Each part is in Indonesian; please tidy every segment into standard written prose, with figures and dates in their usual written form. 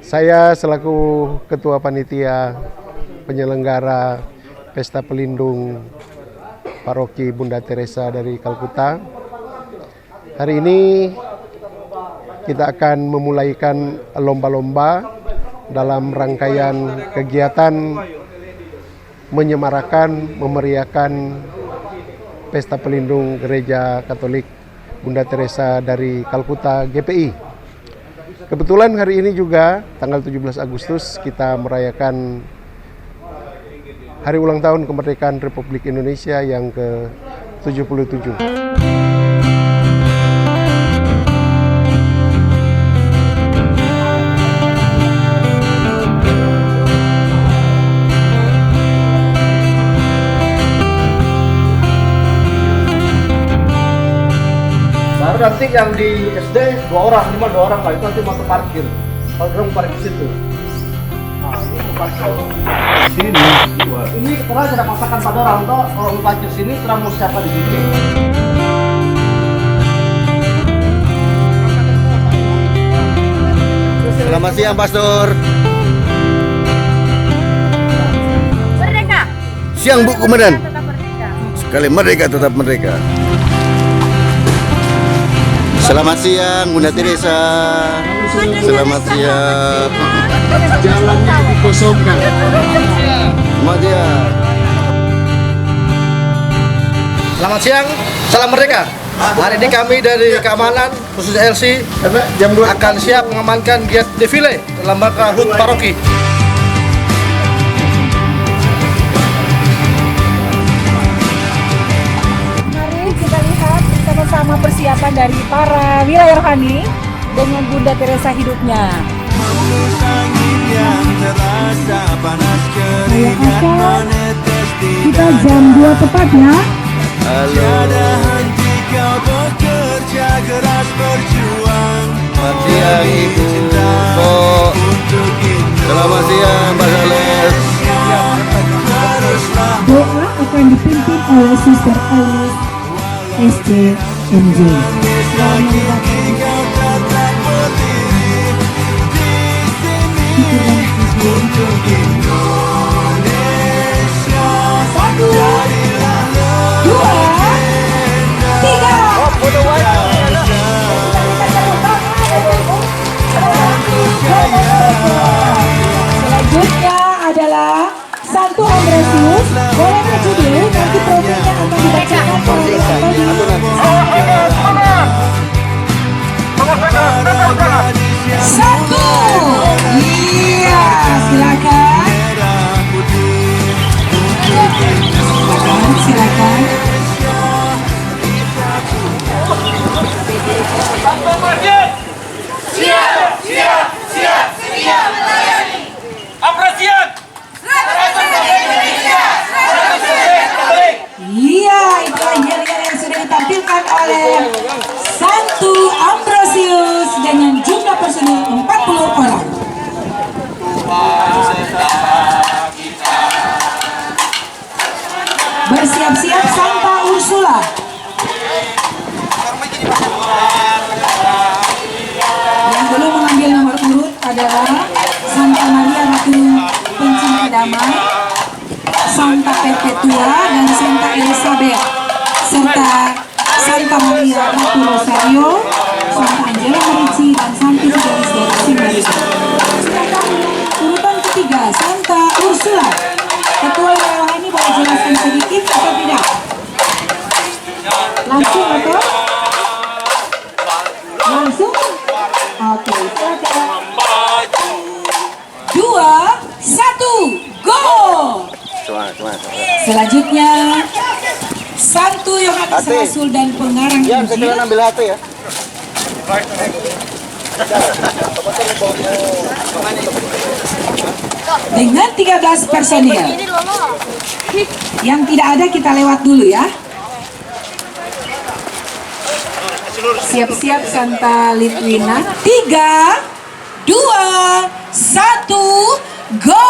Saya selaku Ketua Panitia Penyelenggara Pesta Pelindung Paroki Bunda Teresa dari Kalkuta. Hari ini kita akan memulaikan lomba-lomba dalam rangkaian kegiatan menyemarakan, memeriahkan Pesta Pelindung Gereja Katolik Bunda Teresa dari Kalkuta GPI. Kebetulan hari ini juga tanggal 17 Agustus kita merayakan hari ulang tahun kemerdekaan Republik Indonesia yang ke-77. Baru nanti yang di SD 2 orang, minimal 2 orang lah, itu nanti masuk parkir. Kalau orang parkir situ. Nah, ini mau parkir. Sini. Ini kita sudah masakan pada orang tuh, kalau mau parkir sini, kita mau siapa di sini. Selamat siang, Pastor. Merdeka. Siang, Bu Komandan. Tetap merdeka. Sekali merdeka, tetap merdeka. Selamat siang, Bunda Teresa. Selamat siang. Jalannya Dikosongkan. Selamat siang. Selamat siang, salam merdeka. Hari ini kami dari keamanan khusus LC akan siap mengamankan giat defile dalam rangka HUT Paroki. Mari kita lihat sama-sama persiapan dari para wilayah rohani dengan Bunda Teresa hidupnya. Kita jam 2 tepat ya. Halo. Selamat siang, Ibu. Kok. Selamat siang, Mbak Sales. Doa akan dipimpin oleh Sister Alice SCMJ. Satu, dua, tiga. Selanjutnya adalah Santo Ambrosius. Boleh maju dulu, nanti profilnya akan dibacakan oleh satu. Iya, silakan. Silakan. Siap melayani. Ambrosius. Iya, itu anjalian yang sudah ditampilkan oleh Santo Ambrosius dengan jumlah personil 40 orang. Bersiap-siap Santa Ursula. Yang belum mengambil nomor urut adalah Santa Maria Ratu Pencinta Damai, Santa Perpetua dan Santa Elizabeth, serta Santa Maria Ratu Rosario, Santa Angela Merici dan Santi Fidelis dari Simbarita. Silakan urutan ketiga Santa Ursula. Ketua wilayah ini boleh jelaskan sedikit atau tidak? Langsung atau? Langsung? Oke, silakan. 2, 1, go! Selanjutnya Santo Yohanes Rasul dan pengarang Ya, Injil sekarang ambil HP ya. dengan 13 personil. Yang tidak ada kita lewat dulu ya. Siap-siap Santa Litwina. 3, 2, 1, go!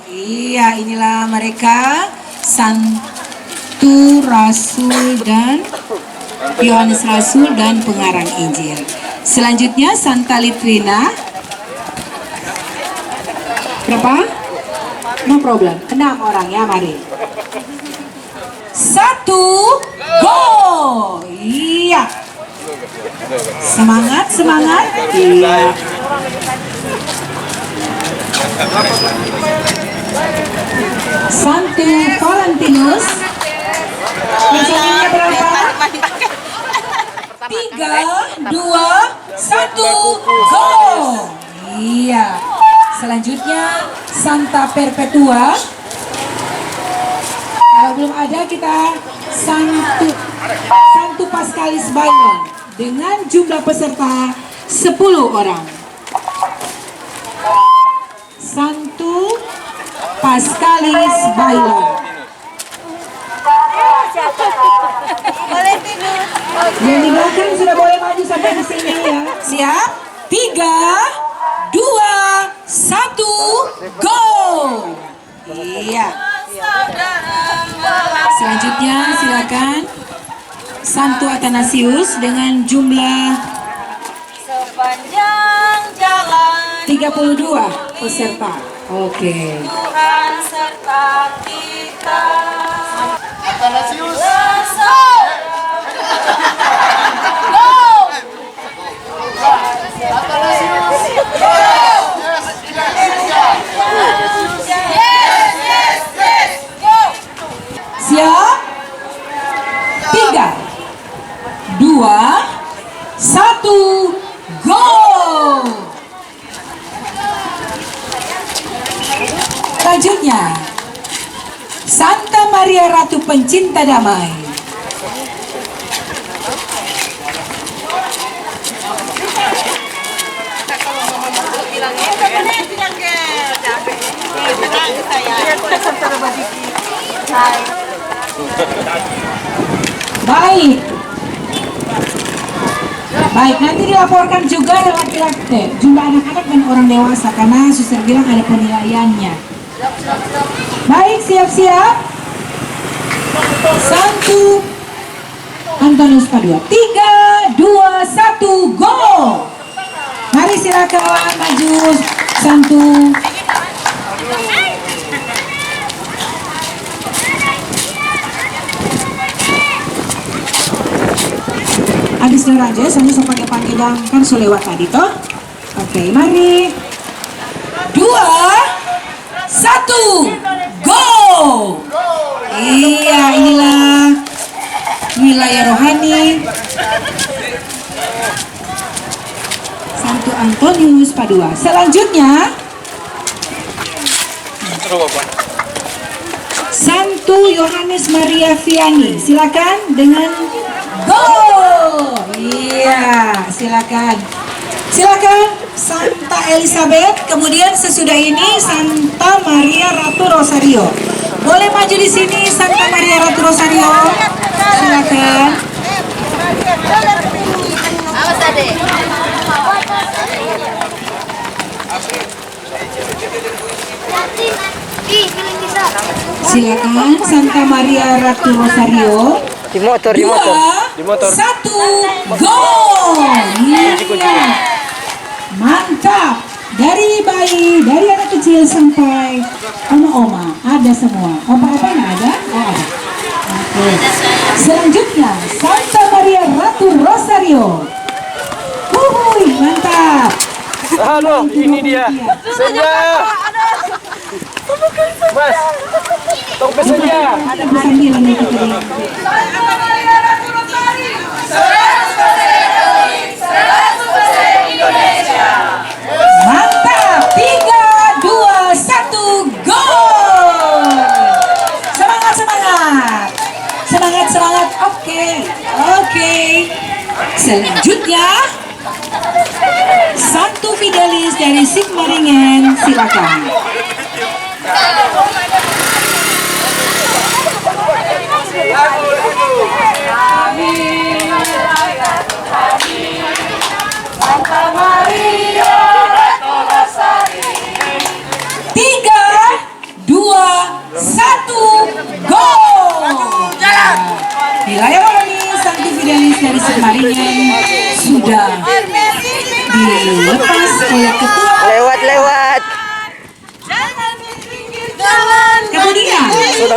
Iya, inilah mereka Santo Rasul dan Yohanes Rasul dan pengarang Injil. Selanjutnya Santa Litwina. Berapa? No problem. 6 orang ya, mari. 1, go! Iya. Semangat, semangat. Iya. Santu Valentinus. Misalnya berapa? 3, 2, 1, go! Iya. Selanjutnya Santa Perpetua. Kalau belum ada kita Santu Pascalis Bailon dengan jumlah peserta 10 orang. Santu Pascalis Bailon. Yang di belakang sudah boleh maju sampai di sini ya. Siap? 3, 2, 1, go! Iya. Selanjutnya silakan Santo Athanasius dengan jumlah Sepanjang jalan 32 peserta. Oke. Tuhan serta kita. Athanasius. Go! Athanasius. Yes, yes, yes. Go! Siap? 3, 2, 1, go! Selanjutnya Santa Maria Ratu Pencinta Damai. Baik. Baik, nanti dilaporkan juga laki-laki, jumlah anak-anak dan orang dewasa karena suster bilang ada penilaiannya. Baik, siap-siap. Santu Antonius Padua. 3, 2, 1, go! Mari silakan maju Santu. Habis aja, saya pakai panggilan kan so lewat tadi toh. Oke, mari. 2, 1, go! Iya, inilah wilayah rohani Santo Antonius Padua. Selanjutnya Santo Yohanes Maria Vianney. Silakan dengan go! Iya, silakan. Silakan Santa Elizabeth, kemudian sesudah ini Santa Maria Ratu Rosario. Boleh maju di sini Santa Maria Ratu Rosario. Silakan. Awas adek. Silakan Santa Maria Ratu Rosario. Di motor. 2, 1, go! Iya. Mantap. Dari bayi, dari anak kecil sampai oma-oma, ada semua. Opa-opanya ada? Oh, ada. Oke. Selanjutnya Santa Maria Ratu Rosario. Wuhui, mantap. Halo, ini dia. Senja. Mas, tong pesennya. Ada sambilan itu tadi. Mantap. 3, 2, 1, go! Semangat, semangat. Semangat, semangat. Oke. Selanjutnya Santo Fidelis dari Sigmaringen, silakan. Santa Maria Ratu Rosario. 3, 2, 1, go! Wilayah rohani Santo Fidelis dari Sigmaringen sudah dilepas oleh ketua. Lewat.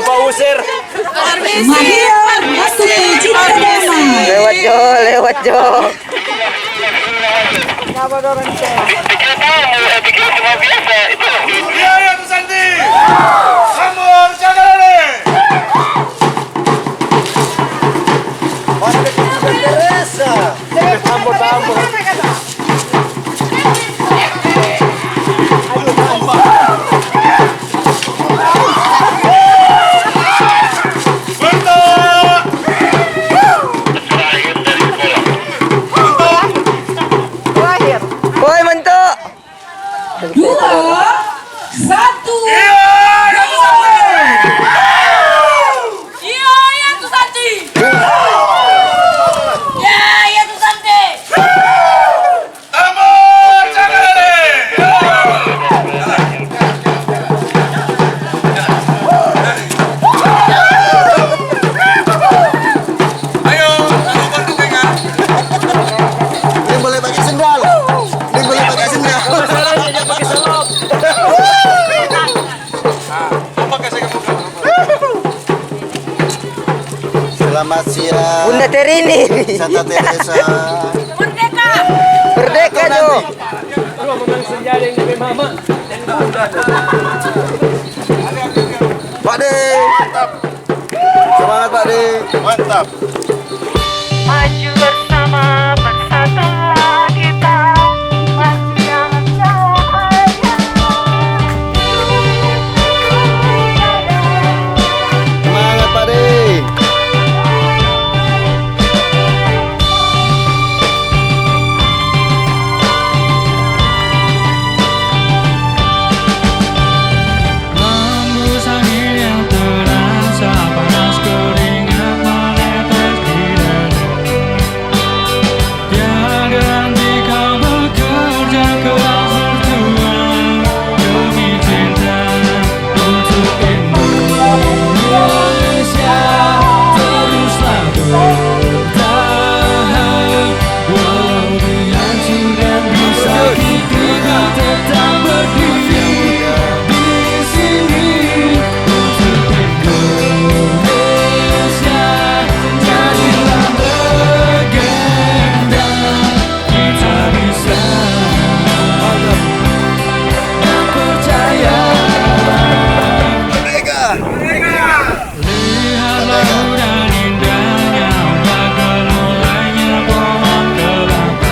Bapak usir. Maria Ratu Pencinta Damai. Lewat Jo. Iya, ya Tu Santi. Sambur Jakarta. Woi mentok. 2, 1. Iya, iya Tu Santi. Ya, iya Tu Santi. Sambur Jakarta. Ayo, bantu pegang. Ini boleh pakai sendal. Ini boleh pakai sendal. Selamat siang. Bunda Terini. Santa Teresa. Merdeka. Merdeka tuh. Pak De. Semangat Pak De. Mantap. Maju bersama bersatulah kita. Masih cahaya. Semangat Pak De. Hembus angin yang terasa panas keringat menetes di dada. Tiada henti kau bekerja keras berjuang demi cinta untuk Indonesia. Teruslah bertahan walau dihancur dan disakiti, kau tetap berdiri di sini untuk Indonesia. Jadilah legenda, kita bisa dan percaya. Lihatlah hudan indahnya, bakal mulainya pohon kelapa.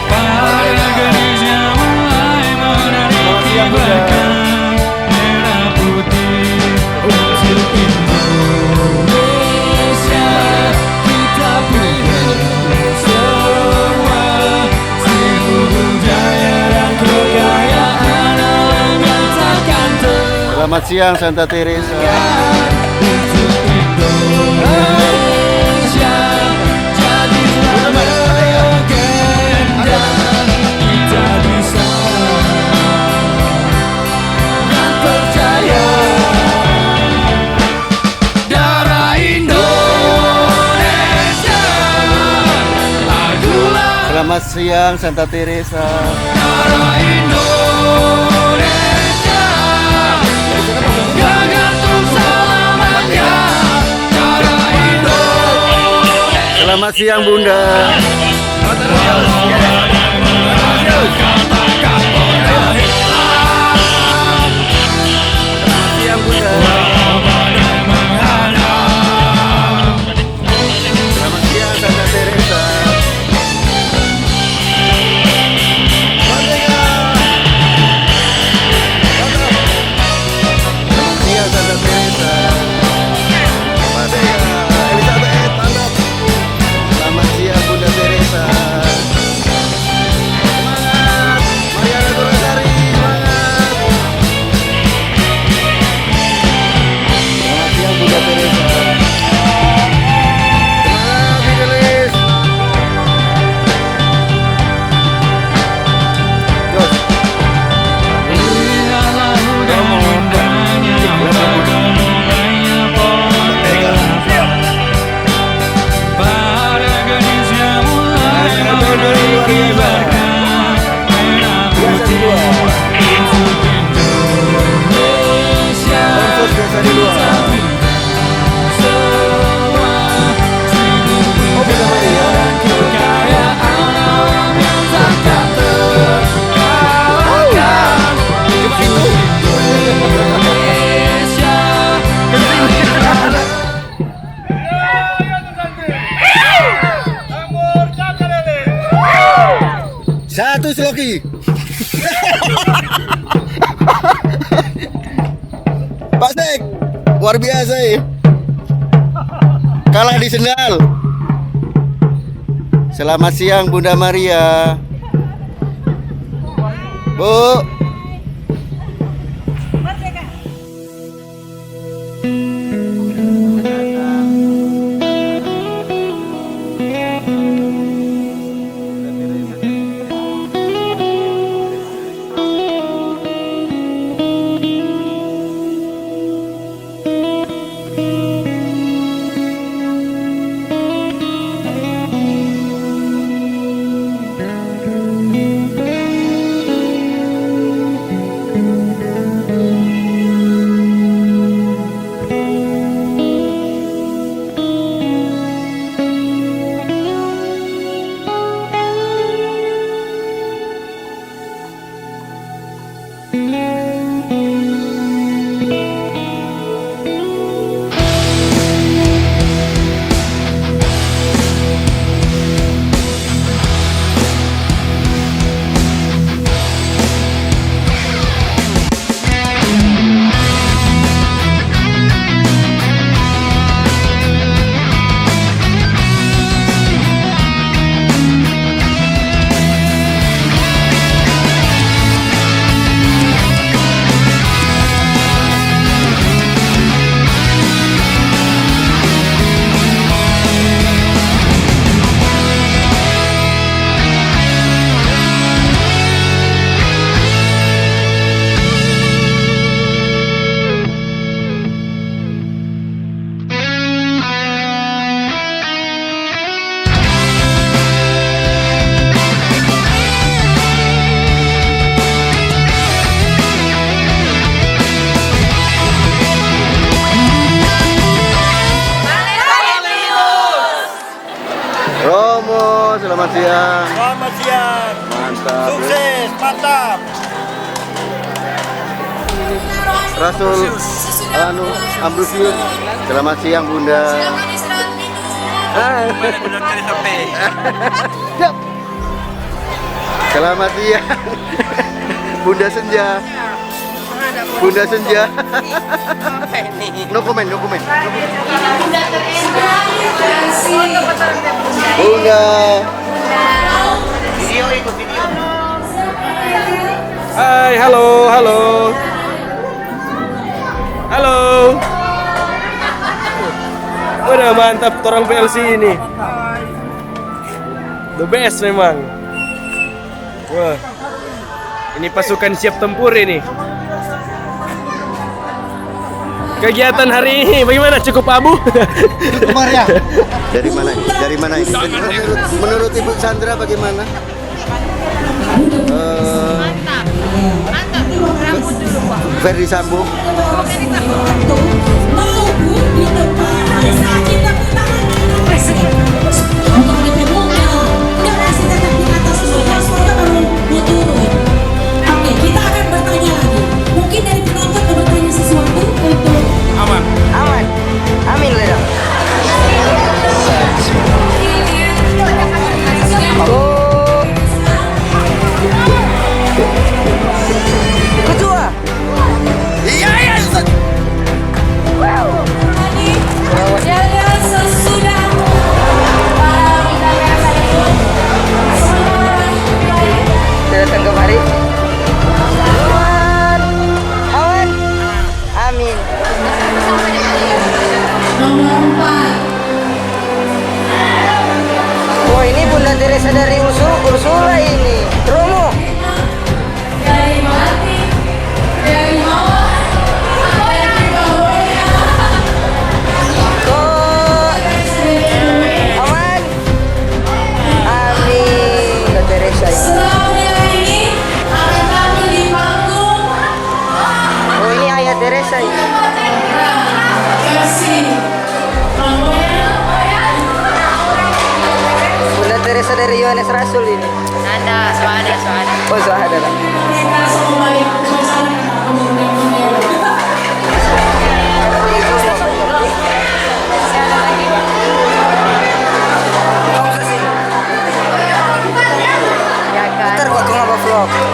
Para gadisnya mulai menarik kibarkan merah putih untuk Indonesia. Kita pilih semua seribu budaya dan kekayaan alam yang takkan Selamat siang Santa Teresa. untuk Indonesia. Jadilah legenda, kita bisa dan percaya. Darah Indonesia adalah Selamat siang Santa Teresa. darah Indonesia. Gantung selamanya. Darah Indonesia. Selamat siang Bunda. Siang Bunda. Selamat siang Santa Teresa. Merdeka. Selamat siang Santa Teresa. Merdeka. Elizabeth, mantap. Selamat siang Bunda Teresa. Semangat. lagi. Pak Sek, luar biasa ya. Kalah di sendal. Selamat siang Bunda Maria. Bu. Romo, selamat siang. Selamat siang. Mantap. Sukses, mantap. Rasul Ambrosius. Selamat siang Bunda. Selamat siang Bunda Senja. Bunda Senja. No comment. Bunda. Hai, halo. Udah mantap orang PLC ini. The best memang. Wah. Ini pasukan siap tempur ini. Kegiatan hari ini bagaimana? Cukup abu? Maria. Dari mana ini? Menurut Ibu Sandra bagaimana? Ferdi Sambo. Oke, kita akan bertanya lagi. Mungkin dari penonton mau bertanya sesuatu untuk Aman. Amin lah. Ketua. Iya, Ustaz. dan sesudah Datang kemari. Aman. Amin. nomor 4 Oh, ini Bunda Teresa dari Ursula ini. Romo. dari mati dari bawah dari bawah Kok aman. Amin. Bunda Teresa ini. selanjutnya ini akan tampil di panggung Oh, ini ayah Teresa ini. versi Bunda Teresa dari Yohanes Rasul ini. Ada, suara. Oh, ada lah. mereka semua yang suasana Ntar kok aku ngapa vlog. Depok.